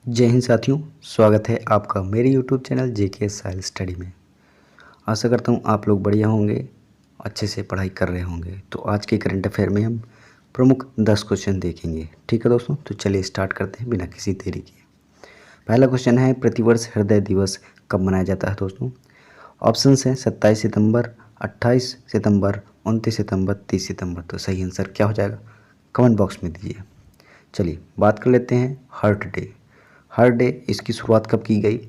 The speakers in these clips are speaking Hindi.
जय हिंद साथियों, स्वागत है आपका मेरे यूट्यूब चैनल जेके साइल स्टडी में। आशा करता हूँ आप लोग बढ़िया होंगे, अच्छे से पढ़ाई कर रहे होंगे। तो आज के करंट अफेयर में हम प्रमुख 10 क्वेश्चन देखेंगे। ठीक है दोस्तों, तो चलिए स्टार्ट करते हैं बिना किसी देरी के। पहला क्वेश्चन है, प्रतिवर्ष हृदय दिवस कब मनाया जाता है दोस्तों? ऑप्शंस हैं 27 सितंबर, 28 सितंबर, 29 सितंबर, 30 सितंबर। तो सही आंसर क्या हो जाएगा? कमेंट बॉक्स में दीजिए। चलिए बात कर लेते हैं हार्ट डे। हार्ट डे इसकी शुरुआत कब की गई?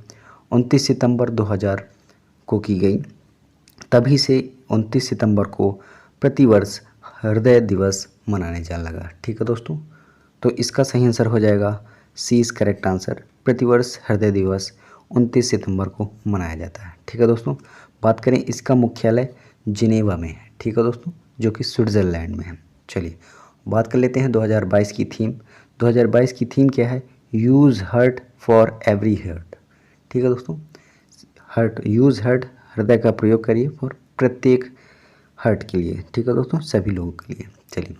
29 सितंबर 2000 को की गई। तभी से 29 सितंबर को प्रतिवर्ष हृदय दिवस मनाने जाने लगा। ठीक है दोस्तों, तो इसका सही आंसर हो जाएगा सी इज करेक्ट आंसर। प्रतिवर्ष हृदय दिवस 29 सितंबर को मनाया जाता है। ठीक है दोस्तों, बात करें इसका मुख्यालय जिनेवा में है। ठीक है दोस्तों, जो कि स्विट्ज़रलैंड में है। चलिए बात कर लेते हैं 2022 की थीम। 2022 की थीम क्या है? Use heart for every heart. ठीक है दोस्तों, यूज़ हर्ट, हृदय का प्रयोग करिए फॉर प्रत्येक हर्ट के लिए। ठीक है दोस्तों, सभी लोगों के लिए। चलिए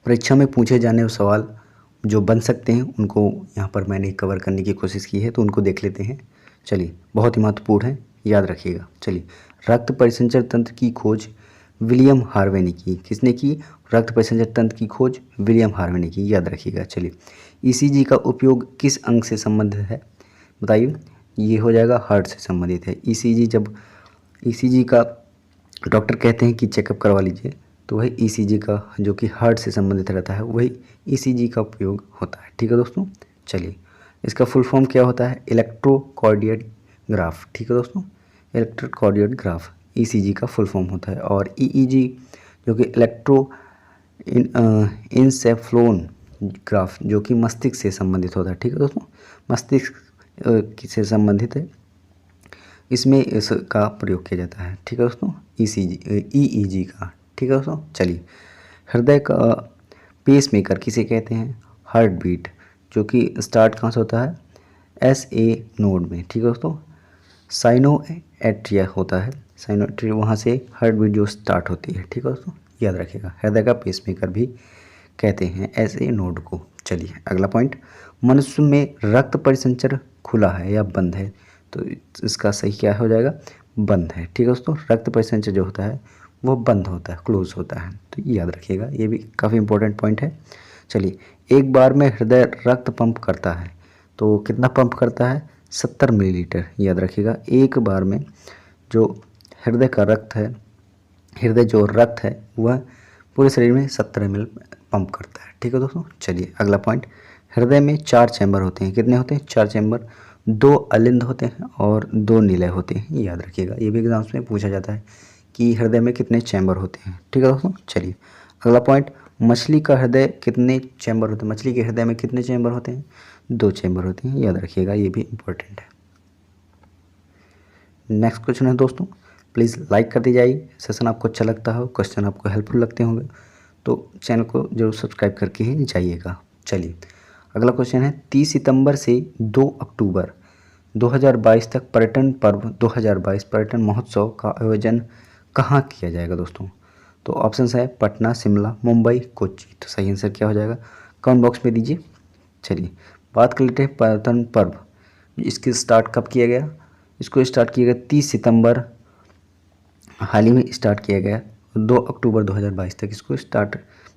परीक्षा में पूछे जाने वाले सवाल जो बन सकते हैं उनको यहाँ पर मैंने कवर करने की कोशिश की है, तो उनको देख लेते हैं। चलिए बहुत ही महत्वपूर्ण है, याद रखिएगा। चलिए, रक्त परिसंचरण तंत्र की खोज विलियम हार्वे ने की। किसने की? रक्त परिसंचरण तंत्र की खोज विलियम हार्वे ने की, याद रखिएगा। चलिए, ईसीजी का उपयोग किस अंग से संबंधित है? बताइए। ये हो जाएगा हार्ट से संबंधित है। ईसीजी, जब ईसीजी का डॉक्टर कहते हैं कि चेकअप करवा लीजिए, तो वही ईसीजी का जो कि हार्ट से संबंधित रहता है वही ईसीजी का उपयोग होता है। ठीक है दोस्तों, चलिए इसका फुल फॉर्म क्या होता है? इलेक्ट्रोकार्डियोग्राफ। ठीक है दोस्तों, इलेक्ट्रोकार्डियोग्राफ ईसीजी का फुल फॉर्म होता है। और ईईजी जो कि इंसेफ्लोग्राफ जो कि मस्तिष्क से संबंधित होता है। ठीक है दोस्तों, मस्तिष्क से संबंधित है, इसमें इसका प्रयोग किया जाता है। ठीक है दोस्तों, ईईजी का। ठीक है दोस्तों, चलिए हृदय का पेस मेकर किसे कहते हैं? हार्ट बीट, जो कि स्टार्ट कहाँ से होता है? SA नोड में। ठीक है दोस्तों, साइनोएट्रिया होता है, साइनोएट्रिया वहाँ से हार्ट बीट जो स्टार्ट होती है। ठीक है दोस्तों, याद रखिएगा, हृदय का पेस मेकर भी कहते हैं SA नोड को। चलिए अगला पॉइंट, मनुष्य में रक्त परिसंचरण खुला है या बंद है? तो इसका सही क्या हो जाएगा? बंद है। ठीक है दोस्तों, रक्त परिसंचरण जो होता है वो बंद होता है, क्लोज होता है। तो याद रखिएगा, ये भी काफ़ी इंपॉर्टेंट पॉइंट है। चलिए, एक बार में हृदय रक्त पंप करता है तो कितना पंप करता है? 70 मिलीलीटर। याद रखिएगा, एक बार में जो हृदय का रक्त है, हृदय जो रक्त है वह पूरे शरीर में 70 ml पंप करता है। ठीक है दोस्तों, चलिए अगला पॉइंट, हृदय में 4 चैम्बर होते हैं। कितने होते हैं? 4 चैम्बर। 2 अलिंद होते हैं और 2 निलय होते हैं। याद रखिएगा, ये भी एग्जाम्स में पूछा जाता है कि हृदय में कितने चैम्बर होते हैं। ठीक है दोस्तों, चलिए अगला पॉइंट, मछली का हृदय कितने चैम्बर होते हैं? मछली के हृदय में कितने चैम्बर होते हैं? 2 चैम्बर होते हैं। याद रखिएगा, ये भी इंपॉर्टेंट है। नेक्स्ट क्वेश्चन है दोस्तों, प्लीज़ लाइक कर दी जाइए। सेशन आपको अच्छा लगता हो, क्वेश्चन आपको हेल्पफुल लगते होंगे तो चैनल को जरूर सब्सक्राइब करके ही जाइएगा। चलिए अगला क्वेश्चन है, 30 सितंबर से 2 अक्टूबर 2022 तक पर्यटन पर्व 2022 पर्यटन महोत्सव का आयोजन कहाँ किया जाएगा दोस्तों? तो ऑप्शन है पटना, शिमला, मुंबई, कोच्चि। तो सही आंसर क्या हो जाएगा? कमेंट बॉक्स में दीजिए। चलिए बात कर लेते हैं पर्यटन पर्व, इसकी स्टार्ट कब किया गया? इसको स्टार्ट किया गया 30 सितंबर, हाल ही में स्टार्ट किया गया। 2 अक्टूबर 2022 तक इसको स्टार्ट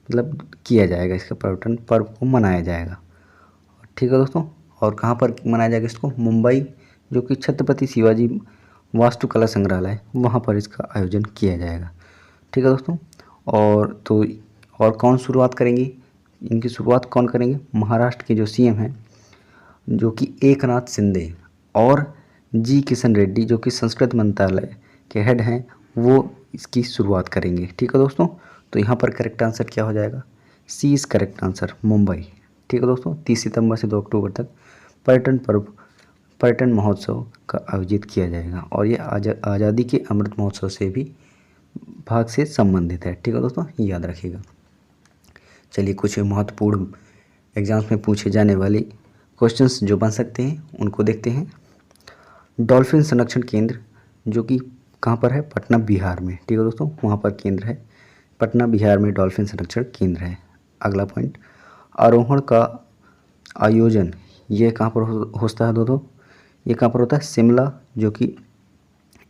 किया जाएगा, इसका पर्यटन पर्व को मनाया जाएगा। ठीक है दोस्तों, और कहाँ पर मनाया जाएगा इसको? मुंबई, जो कि छत्रपति शिवाजी वास्तुकला संग्रहालय, वहाँ पर इसका आयोजन किया जाएगा। ठीक है दोस्तों, और कौन शुरुआत करेंगे? इनकी शुरुआत कौन करेंगे? महाराष्ट्र के जो CM हैं जो कि एकनाथ शिंदे और जी किशन रेड्डी जो कि संस्कृत मंत्रालय के हेड हैं, वो इसकी शुरुआत करेंगे। ठीक है दोस्तों, तो यहाँ पर करेक्ट आंसर क्या हो जाएगा? सी इज़ करेक्ट आंसर, मुंबई। ठीक है दोस्तों, 30 सितंबर से 2 अक्टूबर तक पर्यटन महोत्सव का आयोजित किया जाएगा और ये आज़ादी के अमृत महोत्सव से भी भाग से संबंधित है। ठीक है दोस्तों, याद रखिएगा। चलिए कुछ महत्वपूर्ण एग्जाम्स में पूछे जाने वाले क्वेश्चंस जो बन सकते हैं उनको देखते हैं। डॉल्फिन संरक्षण केंद्र जो कि कहाँ पर है? पटना, बिहार में। ठीक है दोस्तों, वहाँ पर केंद्र है, पटना बिहार में डॉल्फिन संरक्षण केंद्र है। अगला पॉइंट, आरोहण का आयोजन ये कहाँ पर होता है दोस्तों? ये कहाँ पर होता है? शिमला, जो कि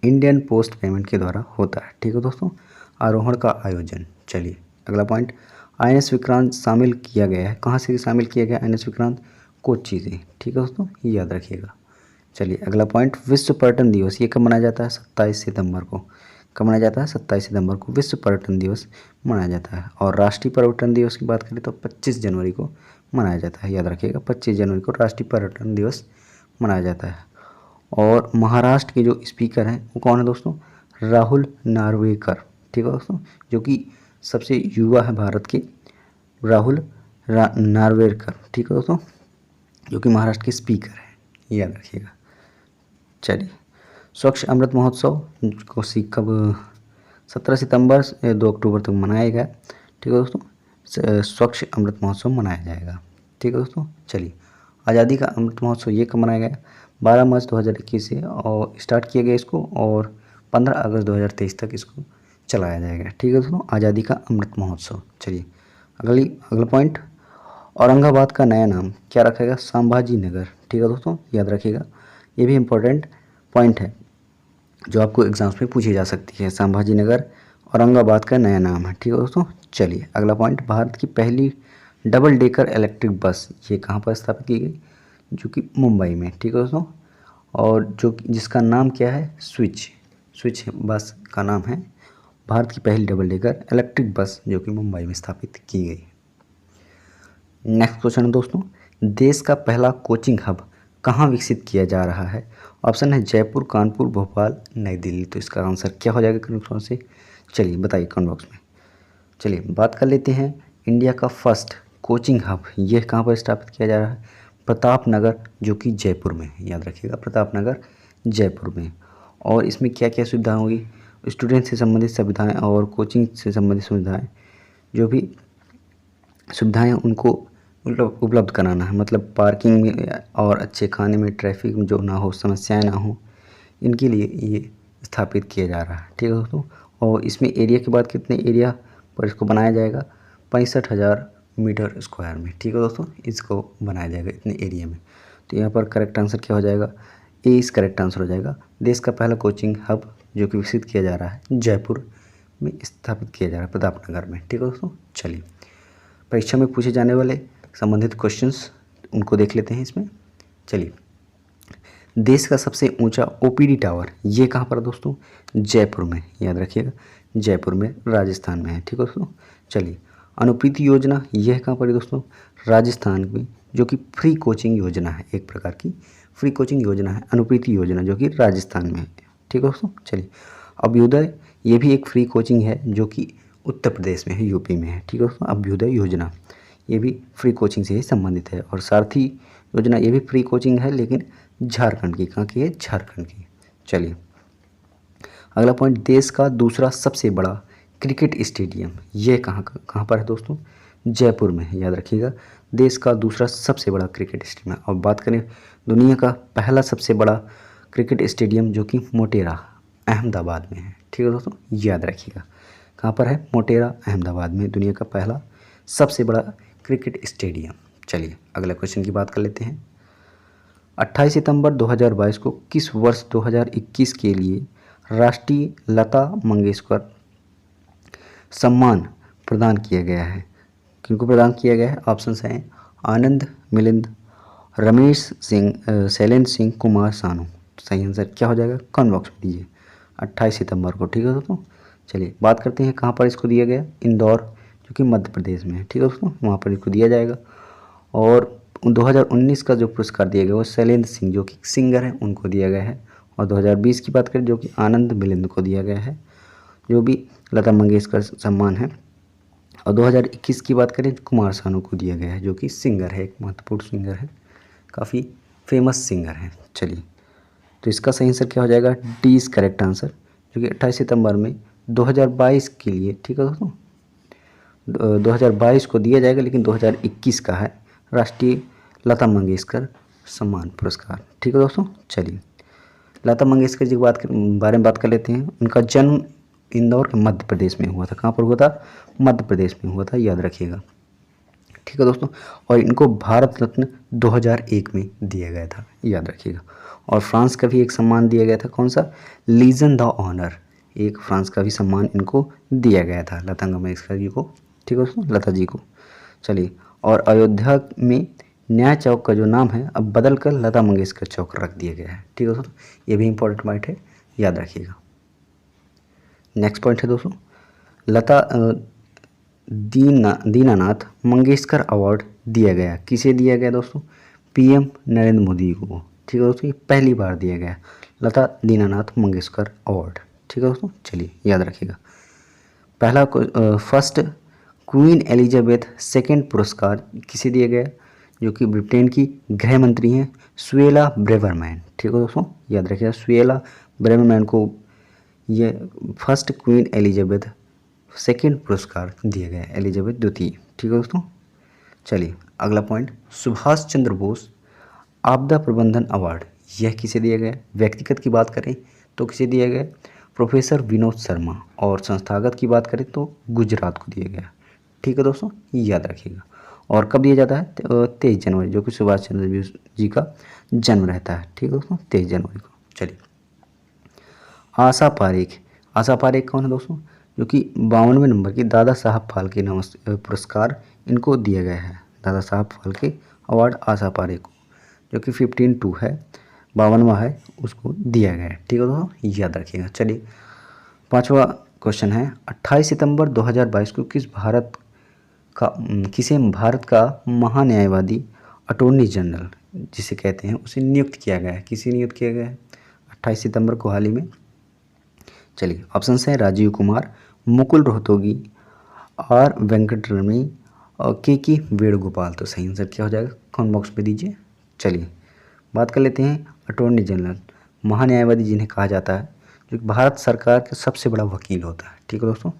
इंडियन पोस्ट पेमेंट के द्वारा होता है। ठीक है दोस्तों। आरोहण का आयोजन। चलिए अगला पॉइंट, INS विक्रांत शामिल किया गया है। कहाँ से शामिल किया गया INS विक्रांत? कोच्चि से। ठीक है दोस्तों, ये याद रखिएगा। चलिए अगला पॉइंट, विश्व पर्यटन दिवस ये कब मनाया जाता है? 27 सितंबर को। कब मनाया जाता है? 27 सितंबर को विश्व पर्यटन दिवस मनाया जाता है। और राष्ट्रीय पर्यटन दिवस की बात करें तो 25 जनवरी को मनाया जाता है। याद रखिएगा, 25 जनवरी को राष्ट्रीय पर्यटन दिवस मनाया जाता है। और महाराष्ट्र के जो स्पीकर हैं वो कौन है दोस्तों? राहुल नार्वेकर। ठीक है दोस्तों, जो कि सबसे युवा है भारत के, राहुल नार्वेकर। ठीक है दोस्तों, जो कि महाराष्ट्र के स्पीकर हैं, याद रखिएगा। चलिए, स्वच्छ अमृत महोत्सव को कब? 17 सितंबर से 2 अक्टूबर तक मनाया गया। ठीक है दोस्तों, स्वच्छ अमृत महोत्सव मनाया जाएगा। ठीक है दोस्तों। चलिए, आज़ादी का अमृत महोत्सव ये कब मनाया गया? 12 मार्च 2021 से और स्टार्ट किया गया इसको, और 15 अगस्त 2023 तक इसको चलाया जाएगा। ठीक है दोस्तों, आज़ादी का अमृत महोत्सव। चलिए अगला पॉइंट, औरंगाबाद का नया नाम क्या रखेगा? संभाजी नगर। ठीक है दोस्तों, याद रखिएगा, ये भी इम्पोर्टेंट पॉइंट है जो आपको एग्जाम्स में पूछी जा सकती है। संभाजी नगर औरंगाबाद का नया नाम है। ठीक है दोस्तों। चलिए अगला पॉइंट, भारत की पहली डबल डेकर इलेक्ट्रिक बस ये कहाँ पर स्थापित की गई? जो कि मुंबई में। ठीक है दोस्तों, और जिसका नाम क्या है? स्विच बस का नाम है। भारत की पहली डबल डेकर इलेक्ट्रिक बस जो कि मुंबई में स्थापित की गई। नेक्स्ट क्वेश्चन है दोस्तों, देश का पहला कोचिंग हब कहाँ विकसित किया जा रहा है? ऑप्शन है जयपुर, कानपुर, भोपाल, नई दिल्ली। तो इसका आंसर क्या हो जाएगा कमेंट बॉक्स से? चलिए बताइए कमेंट बॉक्स में। चलिए बात कर लेते हैं, इंडिया का फर्स्ट कोचिंग हब यह कहाँ पर स्थापित किया जा रहा है? प्रतापनगर, जो कि जयपुर में। याद रखिएगा, प्रतापनगर जयपुर में। और इसमें क्या क्या सुविधाएं होंगी? स्टूडेंट से संबंधित सुविधाएं और कोचिंग से संबंधित सुविधाएं, जो भी सुविधाएं उनको उपलब्ध कराना है। मतलब पार्किंग में और अच्छे खाने में, ट्रैफिक में जो ना हो, समस्याएं ना हो, इनके लिए ये स्थापित किया जा रहा है। ठीक है दोस्तों। और इसमें एरिया की बात, कितने एरिया पर इसको बनाया जाएगा? 65,000 मीटर स्क्वायर में। ठीक है दोस्तों, इसको बनाया जाएगा इतने एरिया में। तो यहाँ पर करेक्ट आंसर क्या हो जाएगा? ए इस करेक्ट आंसर हो जाएगा। देश का पहला कोचिंग हब जो कि विकसित किया जा रहा है जयपुर में स्थापित किया जा रहा है, प्रतापनगर में। ठीक है दोस्तों। चलिए, परीक्षा में पूछे जाने वाले संबंधित क्वेश्चंस उनको देख लेते हैं इसमें। चलिए, देश का सबसे ऊंचा OPD टावर ये कहाँ पर है दोस्तों? जयपुर में। याद रखिएगा, जयपुर में, राजस्थान में है। ठीक है दोस्तों। चलिए, अनुप्रीति योजना यह कहाँ पर है दोस्तों? राजस्थान में, जो कि फ्री कोचिंग योजना है, एक प्रकार की फ्री कोचिंग योजना है अनुप्रीति योजना, जो कि राजस्थान में है। ठीक है दोस्तों। चलिए, अभ्युदय ये भी एक फ्री कोचिंग है जो कि उत्तर प्रदेश में है, UP में है। ठीक है दोस्तों। अभ्युदय योजना ये भी फ्री कोचिंग से ही संबंधित है। और सारथी योजना ये भी फ्री कोचिंग है, लेकिन झारखंड की। कहाँ की है? झारखंड की। चलिए अगला पॉइंट, देश का दूसरा सबसे बड़ा क्रिकेट स्टेडियम ये कहाँ पर है दोस्तों? जयपुर में। याद रखिएगा, देश का दूसरा सबसे बड़ा क्रिकेट स्टेडियम है। और बात करें दुनिया का पहला सबसे बड़ा क्रिकेट स्टेडियम, जो कि मोटेरा, अहमदाबाद में है। ठीक है दोस्तों, याद रखिएगा, कहाँ पर है? मोटेरा, अहमदाबाद में, दुनिया का पहला सबसे बड़ा क्रिकेट स्टेडियम। चलिए अगला क्वेश्चन की बात कर लेते हैं। 28 सितंबर 2022 को किस वर्ष 2021 के लिए राष्ट्रीय लता मंगेशकर सम्मान प्रदान किया गया है? किनको प्रदान किया गया है? ऑप्शंस हैं आनंद मिलिंद, रमेश सिंह, शैलेंद्र सिंह, कुमार सानू। सही आंसर क्या हो जाएगा? कमेंट बॉक्स में दीजिए। 28 सितंबर को। ठीक है दोस्तों। चलिए बात करते हैं कहाँ पर इसको दिया गया? इंदौर, जो कि मध्य प्रदेश में है। ठीक है दोस्तों, वहाँ पर इसको दिया जाएगा। और 2019 का जो पुरस्कार दिया गया वो शैलेंद्र सिंह, जो कि सिंगर हैं, उनको दिया गया है। और 2020 की बात करें जो कि आनंद मिलिंद को दिया गया है, जो भी लता मंगेशकर सम्मान है। और 2021 की बात करें कुमार सानू को दिया गया है, जो कि सिंगर है, एक महत्वपूर्ण सिंगर है, काफ़ी फेमस सिंगर है। चलिए, तो इसका सही आंसर क्या हो जाएगा? डी इज करेक्ट आंसर, जो कि 28 सितंबर में 2022 के लिए, ठीक है दोस्तों, 2022 को दिया जाएगा, लेकिन 2021 का है राष्ट्रीय लता मंगेशकर सम्मान पुरस्कार। ठीक है दोस्तों। चलिए, लता मंगेशकर जी की बारे में बात कर लेते हैं। उनका जन्म इंदौर के मध्य प्रदेश में हुआ था। कहाँ पर हुआ था? मध्य प्रदेश में हुआ था, याद रखिएगा। ठीक है दोस्तों। और इनको भारत रत्न 2001 में दिया गया था, याद रखिएगा। और फ्रांस का भी एक सम्मान दिया गया था, कौन सा, लीजन द ऑनर, एक फ्रांस का भी सम्मान इनको दिया गया था लता मंगेशकर जी को, ठीक है दोस्तों, लता जी को। चलिए, और अयोध्या में न्याय चौक का जो नाम है अब बदल कर लता मंगेशकर चौक रख दिया गया है, ठीक है दोस्तों। ये भी इंपॉर्टेंट पॉइंट है, याद रखिएगा। नेक्स्ट पॉइंट है दोस्तों, लता दीनानाथ मंगेशकर अवार्ड दिया गया, किसे दिया गया दोस्तों, पीएम नरेंद्र मोदी को, ठीक है दोस्तों। ये पहली बार दिया गया लता दीनानाथ मंगेशकर अवार्ड, ठीक है दोस्तों। चलिए, याद रखिएगा। पहला फर्स्ट क्वीन एलिजाबेथ सेकेंड पुरस्कार किसे दिया गया, जो कि ब्रिटेन की गृह मंत्री हैं सुएला ब्रेवरमैन, ठीक है दोस्तों, याद रखिएगा। सुएला ब्रेवरमैन को ये फर्स्ट क्वीन एलिजाबेथ सेकेंड पुरस्कार दिया गया, एलिजाबेथ द्वितीय, ठीक है दोस्तों। चलिए, अगला पॉइंट, सुभाष चंद्र बोस आपदा प्रबंधन अवार्ड, यह किसे दिया गया, व्यक्तिगत की बात करें तो किसे दिया गया, प्रोफेसर विनोद शर्मा, और संस्थागत की बात करें तो गुजरात को दिया गया, ठीक है दोस्तों, याद रखिएगा। और कब दिया जाता है, 23 जनवरी, जो कि सुभाष चंद्र बोस जी का जन्म रहता है, ठीक है दोस्तों, 23 जनवरी को। चलिए, आशा पारेख, आशा पारेख कौन है दोस्तों, जो कि 52वें नंबर की दादा साहब फाल्के पुरस्कार इनको दिया गया है, दादा साहब फाल्के अवार्ड आशा पारेख को, जो कि 15-2 है, 52वां है, उसको दिया गया है, ठीक है दोस्तों, याद रखिएगा। चलिए, पांचवा क्वेश्चन है, 28 सितंबर 2022 को किसे भारत का महान्यायवादी अटॉर्नी जनरल जिसे कहते हैं उसे नियुक्त किया गया है, किसे नियुक्त किया गया है 28 सितंबर को हाल ही में। चलिए, ऑप्शन है राजीव कुमार, मुकुल रोहतगी, आर वेंकटरमणी और के वेणुगोपाल। तो सही आंसर क्या हो जाएगा, कमेंट बॉक्स में दीजिए। चलिए, बात कर लेते हैं अटॉर्नी जनरल, महान्यायवादी जिन्हें कहा जाता है, जो भारत सरकार का सबसे बड़ा वकील होता है, ठीक है दोस्तों।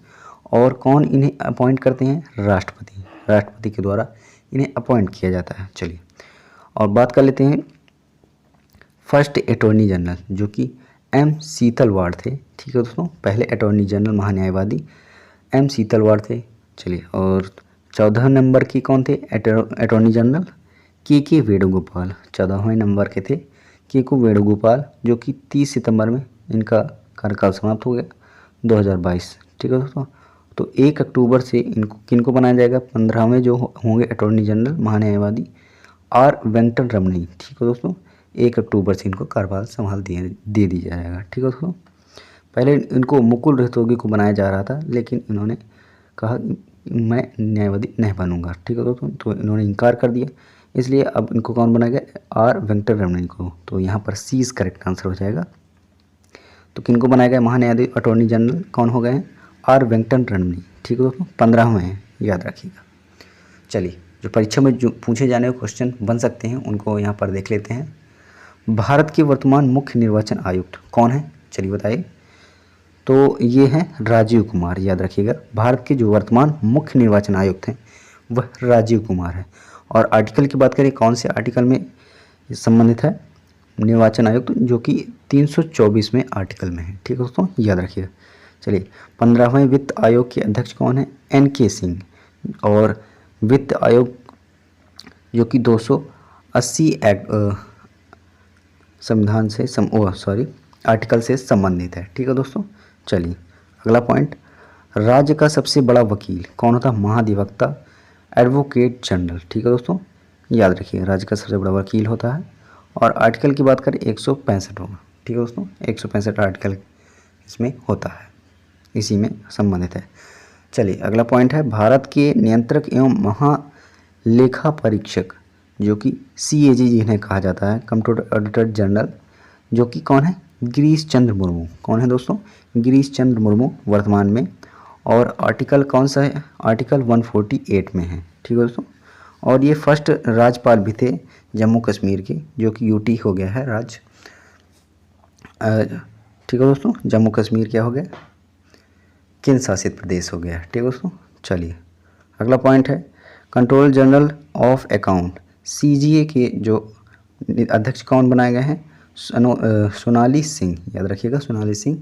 और कौन इन्हें अपॉइंट करते हैं, राष्ट्रपति, राष्ट्रपति के द्वारा इन्हें अपॉइंट किया जाता है। चलिए, और बात कर लेते हैं फर्स्ट अटॉर्नी जनरल, जो कि एम शीतलवाड़ थे, ठीक है दोस्तों, पहले अटॉर्नी जनरल महान्यायवादी एम शीतलवाड़ थे। चलिए, और 14 नंबर की कौन थे अटॉर्नी जनरल, के वेणुगोपाल, 14वें नंबर के थे के वेणुगोपाल, जो कि 30 सितंबर में इनका कार्यकाल समाप्त हो गया 2022, ठीक है दोस्तों। तो 1 अक्टूबर से इनको किनको बनाया जाएगा, 15वें जो होंगे अटॉर्नी जनरल महान्यायवादी आर वेंकटरमणी, ठीक है दोस्तों, 1 अक्टूबर से इनको कार्यभार संभाल दे दी जाएगा, ठीक है दोस्तों। पहले इनको मुकुल रोहतगी को बनाया जा रहा था, लेकिन इन्होंने कहा मैं न्यायवादी नहीं बनूंगा, ठीक है दोस्तों, तो इन्होंने इनकार कर दिया, इसलिए अब इनको कौन बनाया गया, आर वेंकटरमणी को। तो यहाँ पर सी इज करेक्ट आंसर हो जाएगा। तो किनको बनाया गया महान्यायाधीश अटॉर्नी जनरल, कौन हो गए हैं, आर वेंकटरमणी, ठीक है दोस्तों, 15वें हैं, याद रखिएगा। चलिए, जो परीक्षा में जो पूछे जाने वाले क्वेश्चन बन सकते हैं उनको यहाँ पर देख लेते हैं। भारत के वर्तमान मुख्य निर्वाचन आयुक्त कौन है, चलिए बताइए। तो ये हैं राजीव कुमार, याद रखिएगा। भारत के जो वर्तमान मुख्य निर्वाचन आयुक्त हैं वह राजीव कुमार है। और आर्टिकल की बात करें, कौन से आर्टिकल में संबंधित है निर्वाचन आयुक्त, जो कि 324वें आर्टिकल में है, ठीक है दोस्तों, याद रखिएगा। चलिए, 15वें वित्त आयोग के अध्यक्ष कौन है, NK सिंह। और वित्त आयोग जो कि 280 संविधान से आर्टिकल से संबंधित है, ठीक है दोस्तों। चलिए, अगला पॉइंट, राज्य का सबसे बड़ा वकील कौन होता है, महाधिवक्ता एडवोकेट जनरल, ठीक है दोस्तों, याद रखिए, राज्य का सबसे बड़ा वकील होता है। और आर्टिकल की बात करें 165 होगा, ठीक है दोस्तों, 165 आर्टिकल इसमें होता है, इसी में संबंधित है। चलिए, अगला पॉइंट है, भारत के नियंत्रक एवं महालेखा परीक्षक, जो कि CAG जिन्हें कहा जाता है, कंप्यूटर ऑडिटर जनरल, जो कि कौन है, गिरीश चंद्र मुर्मू। कौन है दोस्तों, गिरीश चंद्र मुर्मू वर्तमान में। और आर्टिकल कौन सा है, आर्टिकल 148 में है, ठीक है दोस्तों। और ये फर्स्ट राज्यपाल भी थे जम्मू कश्मीर के, जो कि UT हो गया है राज्य, ठीक है दोस्तों, जम्मू कश्मीर क्या हो गया, केंद्र शासित प्रदेश हो गया, ठीक है दोस्तों। चलिए, अगला पॉइंट है, controller general of account CGA के जो अध्यक्ष कौन बनाए गए हैं, सोनाली सिंह, याद रखिएगा, सोनाली सिंह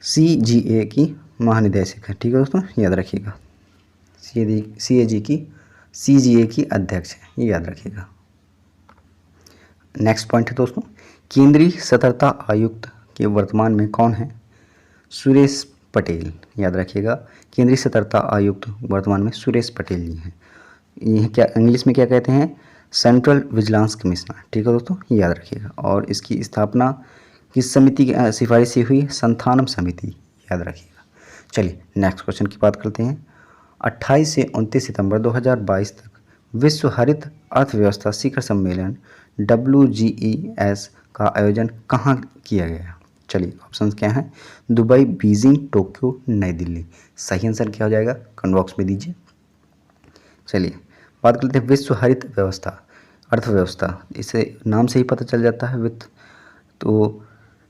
CGA की महानिदेशक है, ठीक है दोस्तों, याद रखिएगा, CAG की CGA की अध्यक्ष हैं, ये याद रखिएगा। नेक्स्ट पॉइंट है दोस्तों, केंद्रीय सतर्कता आयुक्त के वर्तमान में कौन है? सुरेश पटेल, याद रखिएगा। केंद्रीय सतर्कता आयुक्त वर्तमान में सुरेश पटेल जी हैं। ये क्या इंग्लिश में क्या कहते हैं? सेंट्रल विजिलेंस कमिश्नर, ठीक है दोस्तों, ये याद रखिएगा। और इसकी स्थापना किस समिति की सिफारिश से हुई? संथानम समिति, याद रखिएगा। चलिए नेक्स्ट क्वेश्चन की बात करते हैं। 28 से 29 सितंबर 2022 तक विश्व हरित अर्थव्यवस्था शिखर सम्मेलन WGES का आयोजन कहाँ किया गया? चलिए ऑप्शंस क्या हैं? दुबई, बीजिंग, टोक्यो, नई दिल्ली। सही आंसर क्या हो जाएगा? कमेंट बॉक्स में दीजिए। चलिए बात करते हैं विश्व हरित व्यवस्था, अर्थव्यवस्था, इसे नाम से ही पता चल जाता है वित्त। तो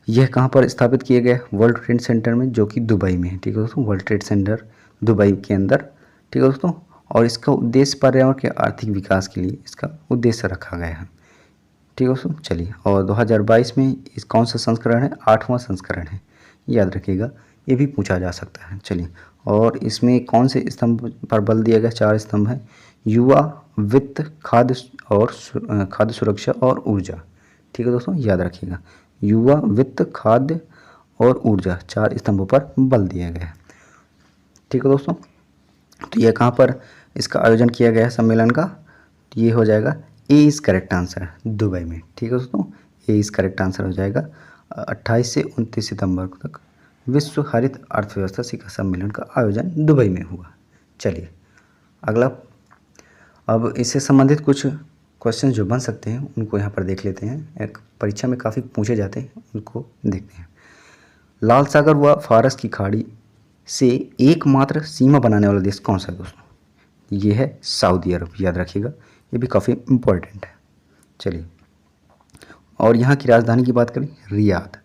यह कहाँ पर स्थापित किया गया? वर्ल्ड ट्रेड सेंटर में, जो कि दुबई में है, ठीक है दोस्तों। वर्ल्ड ट्रेड सेंटर दुबई के अंदर, ठीक है दोस्तों। और इसका उद्देश्य पर्यावरण के आर्थिक विकास के लिए इसका उद्देश्य रखा गया है, ठीक है दोस्तों। चलिए, और 2022 में इस कौन सा संस्करण है? 8वां संस्करण है, याद रखिएगा, ये भी पूछा जा सकता है। चलिए, और इसमें कौन से स्तंभ पर बल दिया गया? 4 स्तंभ हैं, युवा, वित्त, खाद्य सुरक्षा और ऊर्जा, ठीक है दोस्तों, याद रखिएगा। युवा, वित्त, खाद्य और ऊर्जा, 4 स्तंभों पर बल दिया गया है, ठीक है दोस्तों। तो यह कहाँ पर इसका आयोजन किया गया है सम्मेलन का? ये हो जाएगा A is correct answer, Dubai में, ठीक है दोस्तों। ए इज़ करेक्ट आंसर हो जाएगा। 28 से 29 सितंबर तक विश्व हरित अर्थव्यवस्था शिखर सम्मेलन का आयोजन दुबई में हुआ। चलिए अगला, अब इससे संबंधित कुछ क्वेश्चन जो बन सकते हैं उनको यहाँ पर देख लेते हैं। एक परीक्षा में काफ़ी पूछे जाते हैं, उनको देखते हैं। लाल सागर व फारस की खाड़ी से एकमात्र सीमा बनाने वाला देश कौन सा है दोस्तों? ये है सऊदी अरब, याद रखिएगा, ये भी काफ़ी इम्पोर्टेंट है। चलिए, और यहाँ की राजधानी की बात करें, रियाद।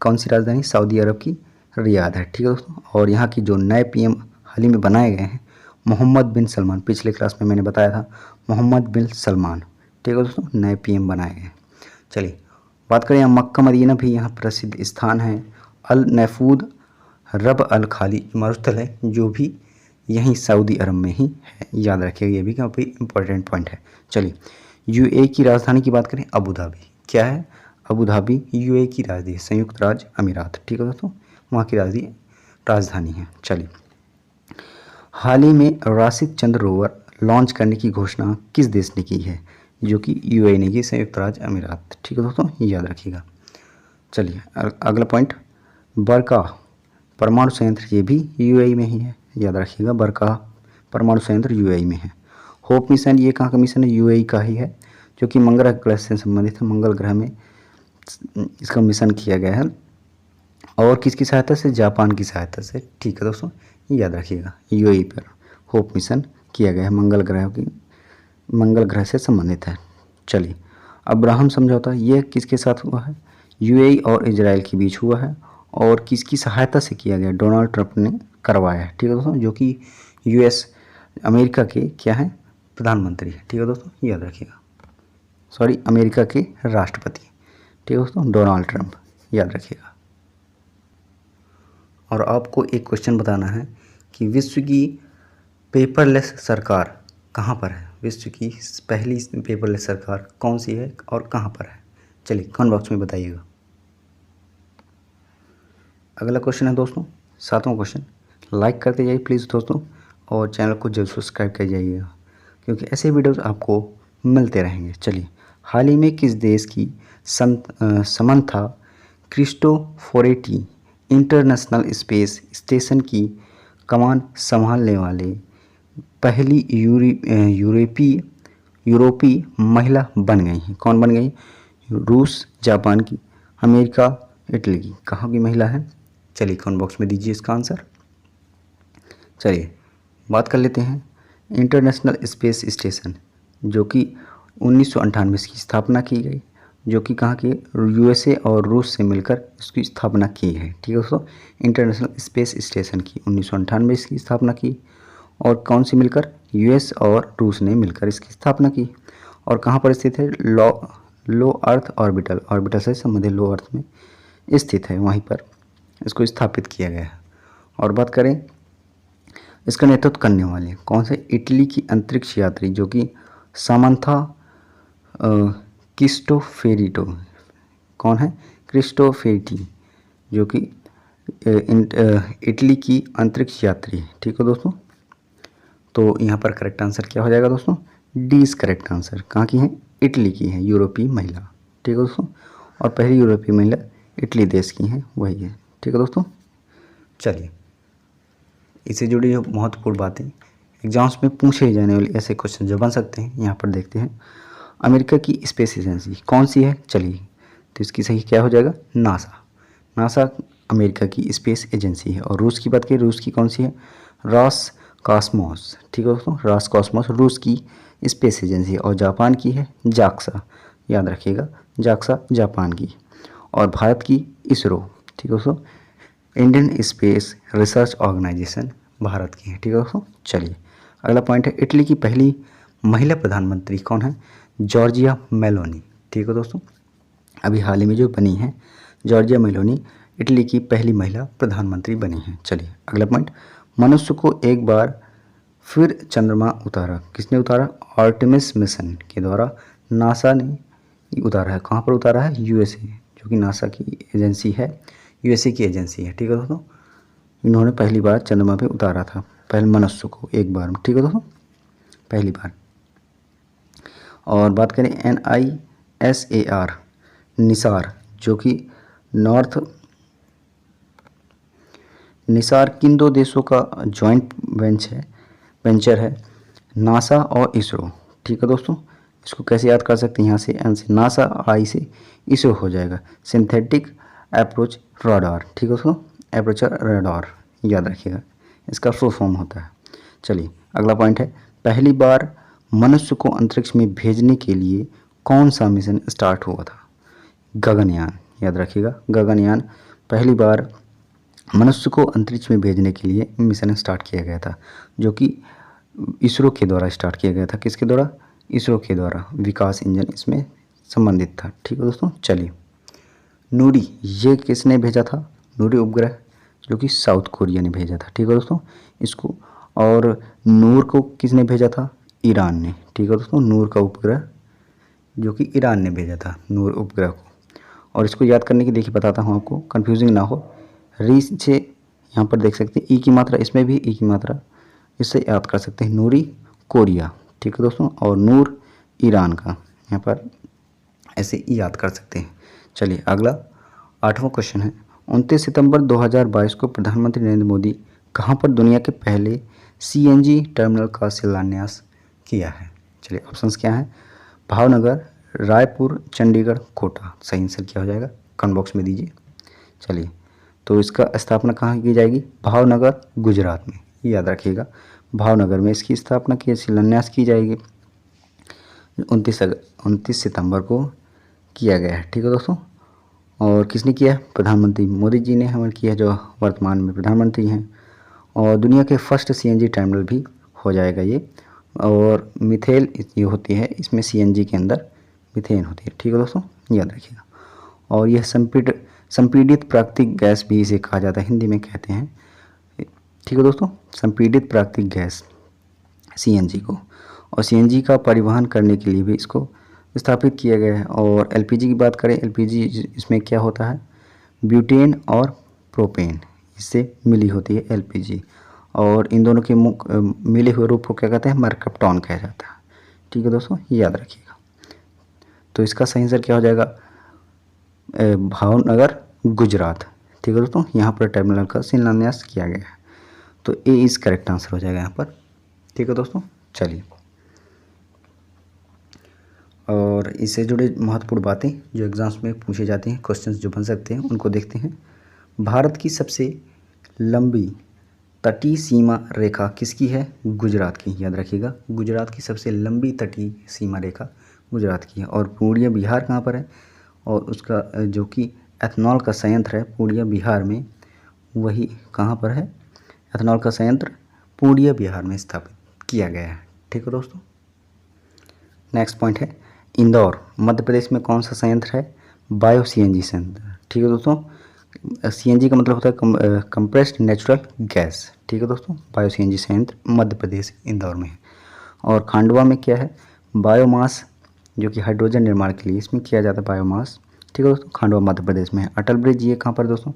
कौन सी राजधानी? सऊदी अरब की रियाद है, ठीक है दोस्तों। और यहाँ की जो नए PM हाल ही में बनाए गए हैं, मोहम्मद बिन सलमान, पिछले क्लास में मैंने बताया था, मोहम्मद बिन सलमान, ठीक है दोस्तों, नए PM बनाए गए हैं। चलिए बात करें, यहाँ मक्का मदीना भी यहाँ प्रसिद्ध स्थान है। अल नफूद रब अल खाली मरुस्थल है, जो भी यहीं सऊदी अरब में ही है, याद रखिएगा, ये भी काफ़ी इंपॉर्टेंट पॉइंट है। चलिए, UAE की राजधानी की बात करें, अबू धाबी। क्या है? अबू धाबी UAE की राजधानी, संयुक्त राज्य अमीरात, ठीक है दोस्तों, वहाँ की राजधानी है। चलिए, हाल ही में राशिद चंद्र रोवर लॉन्च करने की घोषणा किस देश ने की है? जो कि UAE ने की, संयुक्त राज्य अमीरात, ठीक है दोस्तों, याद रखिएगा। चलिए अगला पॉइंट, बरका परमाणु संयंत्र, ये भी UAE में ही है, याद रखिएगा, बरका परमाणु संयंत्र UAE में है। होप मिशन, ये कहाँ का मिशन है? UAE का ही है, जो कि मंगल ग्रह से संबंधित है। मंगल ग्रह में इसका मिशन किया गया है, और किसकी सहायता से? जापान की सहायता से, ठीक है दोस्तों, याद रखिएगा, UAE पर होप मिशन किया गया है, मंगल ग्रह से संबंधित है। चलिए, अब्राहम समझौता, ये किसके साथ हुआ है? UAE और इजराइल के बीच हुआ है, और किसकी सहायता से किया गया? डोनाल्ड ट्रंप ने करवाया है, ठीक है दोस्तों, जो कि US अमेरिका के क्या है? प्रधानमंत्री है, ठीक है दोस्तों, याद रखिएगा। सॉरी, अमेरिका के राष्ट्रपति, ठीक है दोस्तों, डोनाल्ड ट्रंप, याद रखिएगा। और आपको एक क्वेश्चन बताना है कि विश्व की पेपरलेस सरकार कहाँ पर है? विश्व की पहली पेपरलेस सरकार कौन सी है और कहाँ पर है? चलिए कमेंट बॉक्स में बताइएगा। अगला क्वेश्चन है दोस्तों, 7वां क्वेश्चन। लाइक करते जाइए प्लीज़ दोस्तों, और चैनल को जरूर सब्सक्राइब कर जाइएगा, क्योंकि ऐसे वीडियोस आपको मिलते रहेंगे। चलिए, हाल ही में किस देश की Samantha Cristoforetti international space station की कमान संभालने वाले पहली यूरोपीय महिला बन गई हैं? कौन बन गई? रूस, जापान की, अमेरिका, इटली की, कहाँ की महिला है? चलिए कमेंट बॉक्स में दीजिए इसका आंसर। चलिए बात कर लेते हैं इंटरनेशनल स्पेस स्टेशन, जो कि 1998 की स्थापना की गई, जो कि कहाँ की? USA और रूस से मिलकर इसकी स्थापना की है, ठीक है दोस्तों। इंटरनेशनल स्पेस स्टेशन की 1998 की स्थापना की, और कौन सी मिलकर? US और रूस ने मिलकर इसकी स्थापना की। और कहाँ पर स्थित है? लो अर्थ ऑर्बिटल से संबंधित लो अर्थ में स्थित है, वहीं पर इसको स्थापित किया गया है। और बात करें इसका नेतृत्व करने वाले कौन से? इटली की अंतरिक्ष यात्री जो कि सामंथा क्रिस्टोफेरिटो। कौन है? क्रिस्टोफेरिटी, जो कि इटली की अंतरिक्ष यात्री है। ठीक है दोस्तों, तो यहाँ पर करेक्ट आंसर क्या हो जाएगा दोस्तों? D is correct answer. कहाँ की है? इटली की है, यूरोपीय महिला। ठीक है दोस्तों, और पहली यूरोपीय महिला इटली देश की है, वही है। ठीक है दोस्तों, चलिए इससे जुड़ी जो महत्वपूर्ण बातें एग्जाम्स में पूछे जाने वाले ऐसे क्वेश्चन जो बन सकते हैं यहाँ पर देखते हैं। अमेरिका की स्पेस एजेंसी कौन सी है? चलिए, तो इसकी सही क्या हो जाएगा? नासा। नासा अमेरिका की स्पेस एजेंसी है। और रूस की बात करें, रूस की कौन सी है? Ross Cosmos. ठीक है दोस्तों, रॉस कॉस्मोस रूस की स्पेस एजेंसी है। और जापान की है जाक्सा, याद रखिएगा, जाक्सा जापान की। और भारत की इसरो। ठीक है दोस्तों, Indian space research organisation Bharat की है। ठीक है दोस्तों, चलिए अगला पॉइंट है, इटली की पहली महिला प्रधानमंत्री कौन है? Giorgia Meloni. ठीक है दोस्तों, अभी हाल ही में जो बनी है जॉर्जिया मेलोनी इटली की पहली महिला प्रधानमंत्री बनी है। चलिए अगला पॉइंट, मनुष्य को एक बार फिर चंद्रमा उतारा किसने उतारा? आर्टेमिस मिशन के द्वारा नासा ने उतारा है। कहाँ पर उतारा है? यूएसए, जो कि नासा की एजेंसी है, यूएसए की एजेंसी है। ठीक है दोस्तों, इन्होंने पहली बार चंद्रमा पे उतारा था, पहले मनुष्य को एक बार में। ठीक है दोस्तों, पहली बार। और बात करें NISAR निसार, जो कि नॉर्थ निसार किन दो देशों का जॉइंट वेंचर है? नासा और इसरो। ठीक है दोस्तों, इसको कैसे याद कर सकते हैं? यहाँ से एन से नासा, आई से इसरो हो जाएगा, सिंथेटिक अप्रोच रडार। ठीक है दोस्तों, अप्रोच रडार याद रखिएगा, इसका फुल फॉर्म होता है। चलिए अगला पॉइंट है, पहली बार मनुष्य को अंतरिक्ष में भेजने के लिए कौन सा मिशन स्टार्ट हुआ था? गगनयान, याद रखिएगा, गगनयान पहली बार मनुष्य को अंतरिक्ष में भेजने के लिए मिशन स्टार्ट किया गया था, जो कि इसरो के द्वारा स्टार्ट किया गया था। किसके द्वारा? इसरो के द्वारा। विकास इंजन इसमें संबंधित था। ठीक है दोस्तों, चलिए नूरी, ये किसने भेजा था? नूरी उपग्रह, जो कि साउथ कोरिया ने भेजा था। ठीक है दोस्तों, इसको। और नूर को किसने भेजा था? ईरान ने। ठीक है दोस्तों, नूर का उपग्रह जो कि ईरान ने भेजा था, नूर उपग्रह को। और इसको याद करने की देखिए बताता हूँ आपको, कंफ्यूजिंग ना हो। री से यहाँ पर देख सकते हैं ई की मात्रा, इसमें भी ई की मात्रा, इससे याद कर सकते हैं नूरी कोरिया। ठीक है दोस्तों, और नूर ईरान का, यहाँ पर ऐसे याद कर सकते हैं। चलिए अगला 8वां क्वेश्चन है, 29 सितंबर 2022 को प्रधानमंत्री नरेंद्र मोदी कहाँ पर दुनिया के पहले CNG टर्मिनल का शिलान्यास किया है? चलिए ऑप्शंस क्या हैं? भावनगर, रायपुर, चंडीगढ़, कोटा। सही आंसर क्या हो जाएगा? कमेंट बॉक्स में दीजिए। चलिए, तो इसका स्थापना कहाँ की जाएगी? भावनगर, गुजरात में, याद रखिएगा, भावनगर में इसकी स्थापना की, शिलान्यास की जाएगी। 29 सितंबर को किया गया है। ठीक है दोस्तों, और किसने किया? प्रधानमंत्री मोदी जी ने हमें किया, जो वर्तमान में प्रधानमंत्री हैं। और दुनिया के फर्स्ट CNG टर्मिनल भी हो जाएगा ये। और मिथेल ये होती है, इसमें CNG के अंदर मिथेन होती है। ठीक है दोस्तों, याद रखिएगा। और यह संपीड़ित प्राकृतिक गैस भी इसे कहा जाता है, हिंदी में कहते हैं। ठीक है दोस्तों, संपीड़ित प्राकृतिक गैस CNG को। और CNG का परिवहन करने के लिए भी इसको स्थापित किया गया है। और LPG की बात करें, LPG इसमें क्या होता है? ब्यूटेन और प्रोपेन, इससे मिली होती है LPG। और इन दोनों के मिले हुए रूप को क्या कहते हैं? मरकप्टॉन कहा जाता है। ठीक है दोस्तों, याद रखिएगा। तो इसका सही आंसर क्या हो जाएगा? भावनगर, गुजरात। ठीक है दोस्तों, यहाँ पर टर्मिनल का शिलान्यास किया गया है। तो ए इज करेक्ट आंसर हो जाएगा यहाँ पर। ठीक है दोस्तों, चलिए और इससे जुड़े महत्वपूर्ण बातें जो एग्जाम्स में पूछे जाते हैं, क्वेश्चंस जो बन सकते हैं, उनको देखते हैं। भारत की सबसे लंबी तटीय सीमा रेखा किसकी है? गुजरात की, याद रखिएगा, गुजरात की सबसे लंबी तटीय सीमा रेखा गुजरात की है। और पूर्णिया बिहार कहाँ पर है? और उसका जो कि एथनॉल का संयंत्र है पूर्णिया बिहार में, वही कहाँ पर है? एथनॉल का संयंत्र पूर्णिया बिहार में स्थापित किया गया है। ठीक है दोस्तों, नेक्स्ट पॉइंट है, इंदौर मध्य प्रदेश में कौन सा संयंत्र है? बायो CNG संयंत्र। ठीक है दोस्तों, CNG का मतलब होता है कंप्रेस्ड नेचुरल गैस, ठीक है दोस्तों। बायो CNG संयंत्र मध्य प्रदेश इंदौर में है। और खांडवा में क्या है, बायोमास, जो कि हाइड्रोजन निर्माण के लिए इसमें किया जाता है बायोमास, ठीक है दोस्तों। खांडवा मध्य प्रदेश में है। अटल ब्रिज ये कहाँ पर दोस्तों,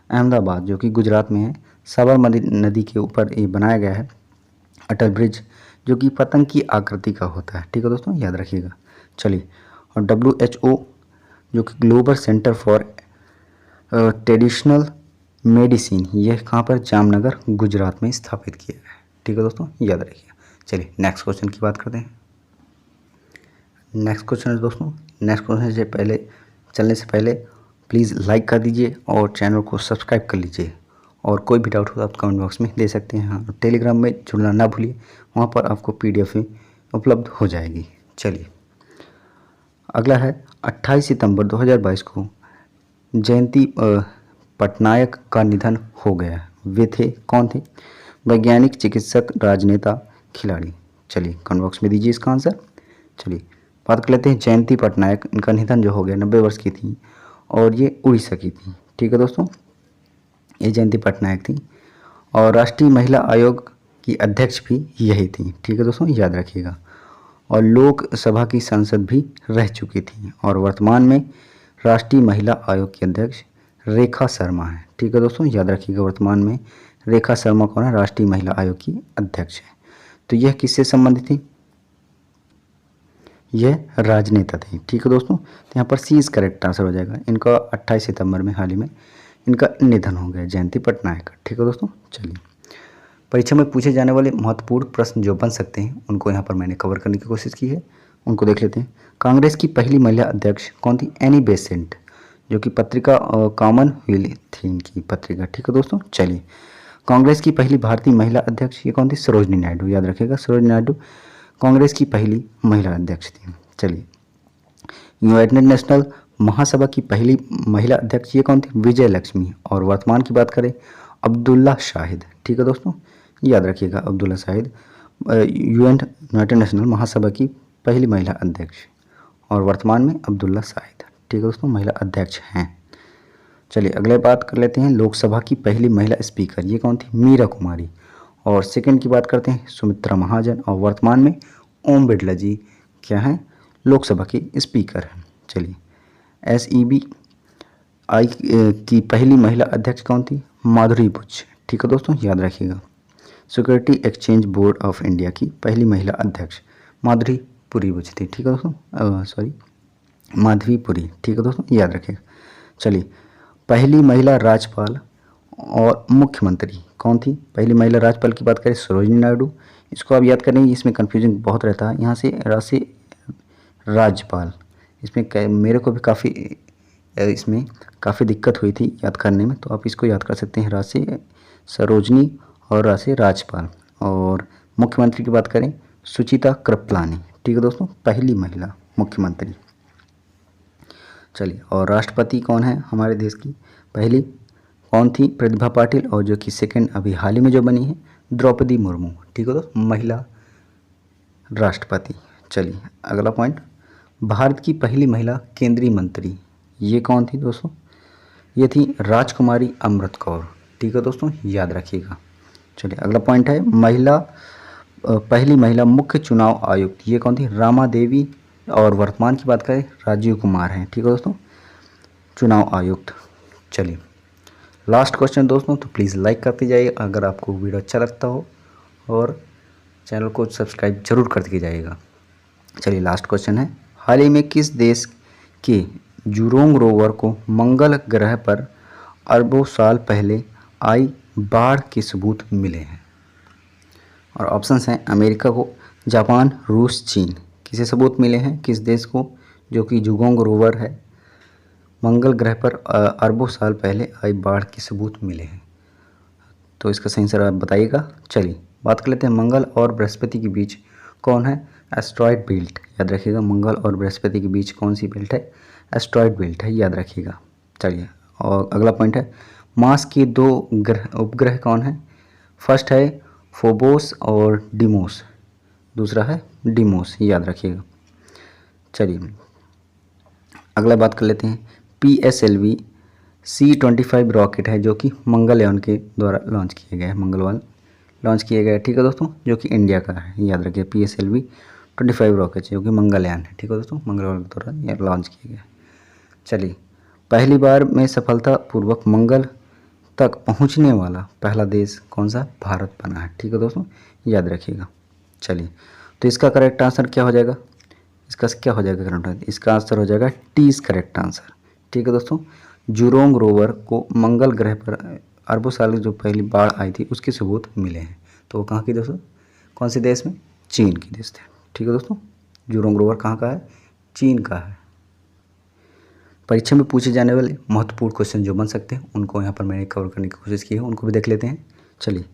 अहमदाबाद, जो कि गुजरात में है। साबरमती नदी के ऊपर ये बनाया गया है अटल ब्रिज, जो कि पतंग की आकृति का होता है, ठीक है दोस्तों, याद रखिएगा। चलिए, और WHO, जो कि global centre for traditional medicine, यह कहाँ पर, जामनगर गुजरात में स्थापित किया गया है, ठीक है दोस्तों, याद रखिएगा। चलिए नेक्स्ट क्वेश्चन की बात करते हैं। नेक्स्ट क्वेश्चन है दोस्तों, नेक्स्ट क्वेश्चन से पहले चलने से पहले प्लीज़ लाइक कर दीजिए और चैनल को सब्सक्राइब कर लीजिए। और कोई भी डाउट हो तो आप कमेंट बॉक्स में दे सकते हैं। हाँ, टेलीग्राम में जुड़ना ना भूलिए, वहाँ पर आपको PDF में उपलब्ध हो जाएगी। चलिए, अगला है 28 सितंबर 2022 को जयंती पटनायक का निधन हो गया। वे थे, कौन थे? वैज्ञानिक, चिकित्सक, राजनेता, खिलाड़ी। चलिए कमेंट बॉक्स में दीजिए इसका आंसर। चलिए बात कर लेते हैं जयंती पटनायक, इनका निधन जो हो गया, 90 वर्ष की थी और ये उड़ीसा की थी, ठीक है दोस्तों। ये जयंती पटनायक थी और राष्ट्रीय महिला आयोग की अध्यक्ष भी यही थी, ठीक है दोस्तों, याद रखिएगा। और लोकसभा की सांसद भी रह चुकी थी और वर्तमान में राष्ट्रीय महिला आयोग की अध्यक्ष रेखा शर्मा है, ठीक है दोस्तों, याद रखिएगा। वर्तमान में रेखा शर्मा कौन है, राष्ट्रीय महिला आयोग की अध्यक्ष है। तो यह किससे संबंधित थी, यह राजनेता थे, ठीक है दोस्तों। तो यहाँ पर सी इज करेक्ट आंसर हो जाएगा। इनका 28 सितंबर में हाल ही में इनका निधन हो गया, जयंती पटनायक, ठीक है दोस्तों। चलिए, परीक्षा में पूछे जाने वाले महत्वपूर्ण प्रश्न जो बन सकते हैं उनको यहाँ पर मैंने कवर करने की कोशिश की है, उनको देख लेते हैं। कांग्रेस की पहली महिला अध्यक्ष कौन थी? एनी बेसेंट, जो कि पत्रिका कॉमनवेल्थ थी इनकी पत्रिका, ठीक है दोस्तों। चलिए, कांग्रेस की पहली भारतीय महिला अध्यक्ष ये कौन थी? सरोजनी नायडू, याद रखिएगा, सरोजनी नायडू कांग्रेस की पहली महिला अध्यक्ष थी। चलिए, यूनाइटेड नेशनल महासभा की पहली महिला अध्यक्ष ये कौन थी? विजय लक्ष्मी। और वर्तमान की बात करें, अब्दुल्ला शाहिद, ठीक है दोस्तों, याद रखिएगा, अब्दुल्ला शाहिद यूनाइटेड नेशनल महासभा की पहली महिला अध्यक्ष और वर्तमान में अब्दुल्ला शाहिद, ठीक है दोस्तों, महिला अध्यक्ष हैं। चलिए अगले बात कर लेते हैं, लोकसभा की पहली महिला स्पीकर ये कौन थी? मीरा कुमारी। और सेकंड की बात करते हैं, सुमित्रा महाजन। और वर्तमान में ओम बिरला जी क्या हैं? लोकसभा की स्पीकर हैं। चलिए, SEBI की पहली महिला अध्यक्ष कौन थी? माधुरी बुच, ठीक है दोस्तों, याद रखिएगा। Security exchange board of India की पहली महिला अध्यक्ष माधुरी पुरी बुच थी, ठीक है दोस्तों, माधवी पुरी, ठीक है दोस्तों, याद रखिएगा। चलिए, पहली महिला राज्यपाल और मुख्यमंत्री कौन थी? पहली महिला राज्यपाल की बात करें, सरोजनी नायडू। इसको आप याद करेंगे, इसमें कन्फ्यूजन बहुत रहता है। यहाँ से राष्ट्रीय राज्यपाल, इसमें मेरे को भी इसमें काफ़ी दिक्कत हुई थी याद करने में, तो आप इसको याद कर सकते हैं, राष्ट्रीय सरोजनी और राष्ट्रीय राज्यपाल। और मुख्यमंत्री की बात करें, सुचिता कृपलानी, ठीक है दोस्तों, पहली महिला मुख्यमंत्री। चलिए, और राष्ट्रपति कौन है हमारे देश की? पहली कौन थी? प्रतिभा पाटिल। और जो कि सेकंड अभी हाल ही में जो बनी है, द्रौपदी मुर्मू, ठीक है दोस्तों, महिला राष्ट्रपति। चलिए अगला पॉइंट, भारत की पहली महिला केंद्रीय मंत्री ये कौन थी दोस्तों? ये थी राजकुमारी अमृत कौर, ठीक है दोस्तों, याद रखिएगा। चलिए अगला पॉइंट है, पहली महिला मुख्य चुनाव आयुक्त ये कौन थी? रामा देवी। और वर्तमान की बात करें, राजीव कुमार हैं, ठीक है दोस्तों, चुनाव आयुक्त। चलिए लास्ट क्वेश्चन दोस्तों, तो प्लीज़ लाइक करते जाइए अगर आपको वीडियो अच्छा लगता हो और चैनल को सब्सक्राइब जरूर करते जाइएगा। चलिए लास्ट क्वेश्चन है, हाल ही में किस देश के जुरोंग रोवर को मंगल ग्रह पर अरबों साल पहले आई बाढ़ के सबूत मिले हैं? और ऑप्शंस हैं, अमेरिका को, जापान, रूस, चीन। किसे सबूत मिले हैं? किस देश को? जो कि जुगोंग रोवर है, मंगल ग्रह पर अरबों साल पहले आई बाढ़ के सबूत मिले हैं। तो इसका सही आंसर आप बताइएगा। चलिए बात कर लेते हैं, मंगल और बृहस्पति के बीच कौन है? एस्ट्रॉयड बेल्ट, याद रखिएगा, मंगल और बृहस्पति के बीच कौन सी बेल्ट है? एस्ट्रॉयड बेल्ट है, याद रखिएगा। चलिए, और अगला पॉइंट है, मार्स के 2 उपग्रह कौन है? फर्स्ट है फोबोस और डिमोस, दूसरा है डिमोस, याद रखिएगा। चलिए अगला बात कर लेते हैं, PSLV C-25 रॉकेट है जो कि मंगलयान के द्वारा लॉन्च किया गया है, मंगलवार लॉन्च किया गया है, ठीक है दोस्तों, जो कि इंडिया का है। याद रखिए PSLV-25 रॉकेट जो कि मंगलयान है, ठीक है दोस्तों, मंगलवार के द्वारा यह लॉन्च किया गया है। चलिए, पहली बार में सफलतापूर्वक मंगल तक पहुंचने वाला पहला देश कौन सा? भारत बना है, ठीक है दोस्तों, याद रखिएगा। चलिए, तो इसका करेक्ट आंसर क्या हो जाएगा? इसका क्या हो जाएगा करेक्ट आंसर? इसका आंसर हो जाएगा टी इज करेक्ट आंसर, ठीक है दोस्तों। जुरोंग रोवर को मंगल ग्रह पर अरबों साल जो पहली बाढ़ आई थी उसके सबूत मिले हैं। तो वो कहाँ की दोस्तों? कौन से देश में? चीन की देश थे, ठीक है दोस्तों। जुरोंग रोवर कहाँ का है? चीन का है। परीक्षा में पूछे जाने वाले महत्वपूर्ण क्वेश्चन जो बन सकते हैं उनको यहाँ पर मैंने कवर करने की कोशिश की है, उनको भी देख लेते हैं। चलिए,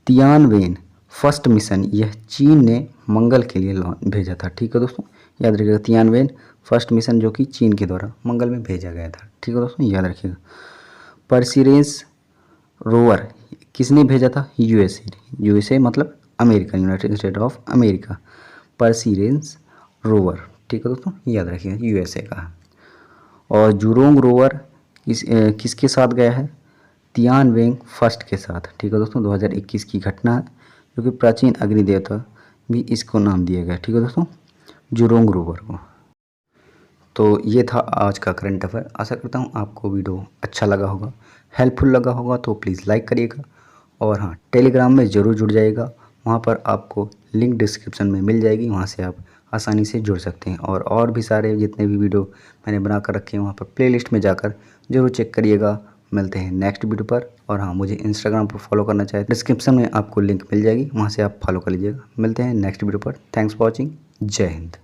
तियानवेन फर्स्ट मिशन, यह चीन ने मंगल के लिए भेजा था, ठीक है दोस्तों, याद रखिएगा। तियानवेन फर्स्ट मिशन जो कि चीन के द्वारा मंगल में भेजा गया था, ठीक है दोस्तों, याद रखिएगा। परसिरेंस रोवर किसने भेजा था? यूएसए मतलब America, United State of America. Perseverance rover, ठीक है दोस्तों, याद रखिएगा, यूएसए का है। और जुरोंग रोवर किसके साथ गया है? तियानवेन फर्स्ट के साथ, ठीक है दोस्तों। 2021 की घटना है, जो कि प्राचीन अग्नि देवता भी इसको नाम दिया गया, ठीक है दोस्तों, जुरोंग रोवर को। तो ये था आज का करंट अफेयर। आशा करता हूँ आपको वीडियो अच्छा लगा होगा, हेल्पफुल लगा होगा, तो प्लीज़ लाइक करिएगा। और हाँ, टेलीग्राम में ज़रूर जुड़ जाइएगा, वहाँ पर आपको लिंक डिस्क्रिप्शन में मिल जाएगी, वहाँ से आप आसानी से जुड़ सकते हैं। और भी सारे जितने भी वीडियो मैंने बना कर रखे हैं वहाँ पर प्लेलिस्ट में जाकर ज़रूर चेक करिएगा। मिलते हैं नेक्स्ट वीडियो पर। और हाँ, मुझे इंस्टाग्राम पर फॉलो करना चाहे डिस्क्रिप्शन में आपको लिंक मिल जाएगी, वहाँ से आप फॉलो कर लीजिएगा। मिलते हैं नेक्स्ट वीडियो पर। Thanks for watching. जय हिंद।